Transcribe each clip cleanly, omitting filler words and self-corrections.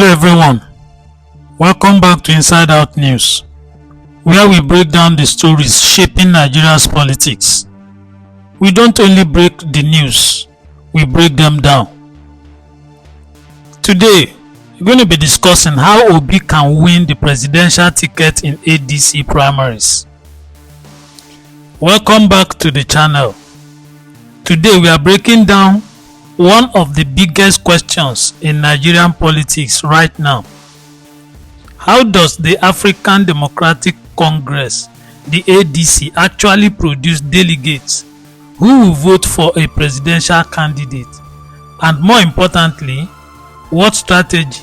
Hello everyone, welcome back to Inside Out News, where we break down the stories shaping Nigeria's politics. We don't only break the news, we break them down. Today, we're going to be discussing how Obi can win the presidential ticket in ADC Primaries. Welcome back to the channel. Today we are breaking down one of the biggest questions in Nigerian politics right now. How does the African Democratic Congress, the ADC, actually produce delegates who will vote for a presidential candidate? And more importantly, what strategy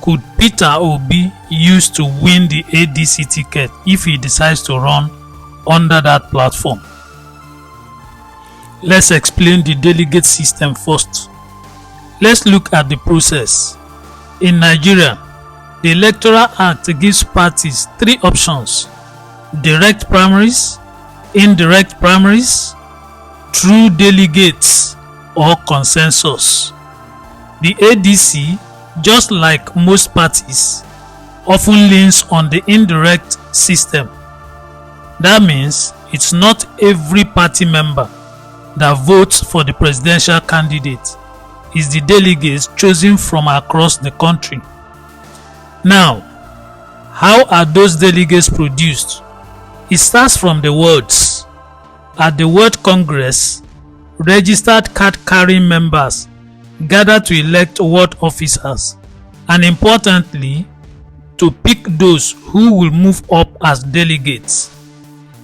could Peter Obi use to win the ADC ticket if he decides to run under that platform? Let's explain the delegate system first. Let's look at the process. In Nigeria, the Electoral Act gives parties three options: direct primaries, indirect primaries, through delegates, or consensus. The ADC, just like most parties, often leans on the indirect system. That means it's not every party member that votes for the presidential candidate. Is the delegates chosen from across the country. Now, how are those delegates produced? It starts from the wards. At the World Congress, registered card-carrying members gather to elect ward officers and, importantly, to pick those who will move up as delegates.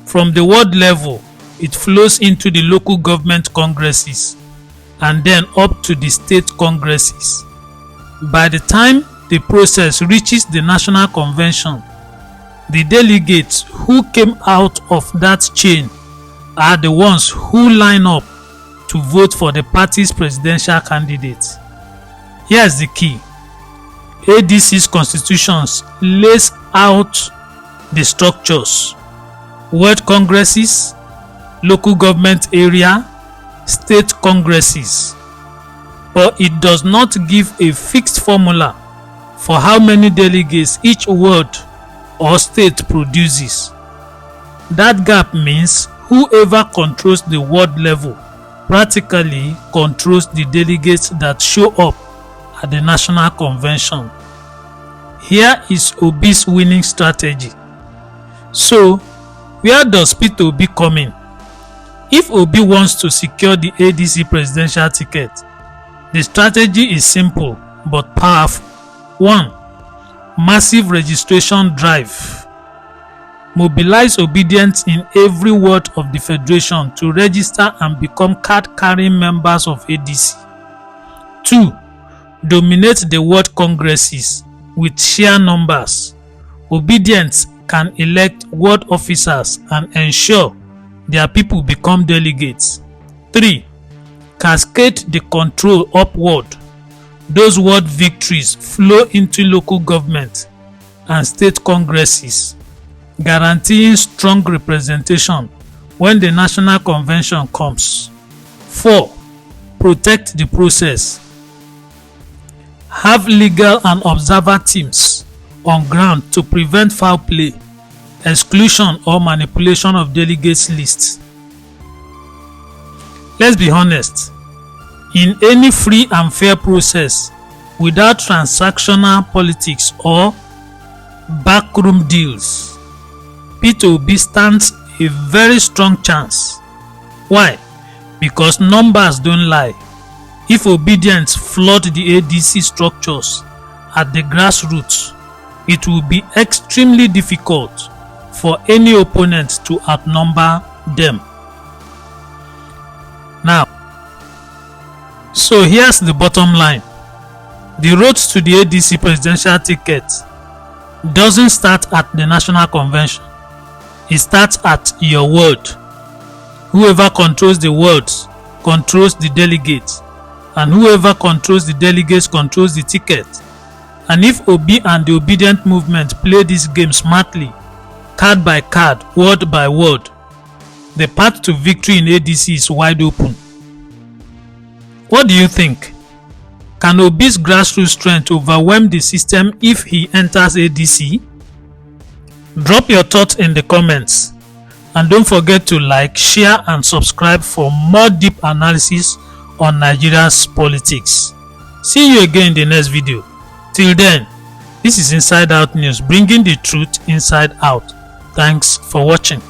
From the ward level, it flows into the local government congresses and then up to the state congresses. By the time the process reaches the National Convention, the delegates who came out of that chain are the ones who line up to vote for the party's presidential candidate. Here's the key. ADC's constitutions lays out the structures: world congresses, local government area, state congresses. But it does not give a fixed formula for how many delegates each ward or state produces. That gap means whoever controls the ward level practically controls the delegates that show up at the National Convention. Here is Obi's winning strategy. So, where does Peter Obi come in? If Obi wants to secure the ADC presidential ticket, the strategy is simple but powerful. 1. Massive registration drive. Mobilize obedience in every ward of the federation to register and become card-carrying members of ADC. 2. Dominate the ward congresses with sheer numbers. Obedience can elect ward officers and ensure their people become delegates. 3. Cascade the control upward. Those ward victories flow into local government and state congresses, guaranteeing strong representation when the National Convention comes. 4. Protect the process. Have legal and observer teams on ground to prevent foul play, exclusion, or manipulation of delegates lists. Let's be honest, in any free and fair process without transactional politics or backroom deals, Peter Obi stands a very strong chance. Why? Because numbers don't lie. If obedience flood the ADC structures at the grassroots, it will be extremely difficult for any opponent to outnumber them. Now, so here's the bottom line. The road to the ADC presidential ticket doesn't start at the National Convention. It starts at your ward. Whoever controls the wards controls the delegates, and whoever controls the delegates controls the ticket. And if Obi and the obedient movement play this game smartly, card by card, word by word, the path to victory in ADC is wide open. What do you think? Can Obi's grassroots strength overwhelm the system if he enters ADC? Drop your thoughts in the comments, and don't forget to like, share and subscribe for more deep analysis on Nigeria's politics. See you again in the next video. Till then, this is Inside Out News, bringing the truth inside out. Thanks for watching.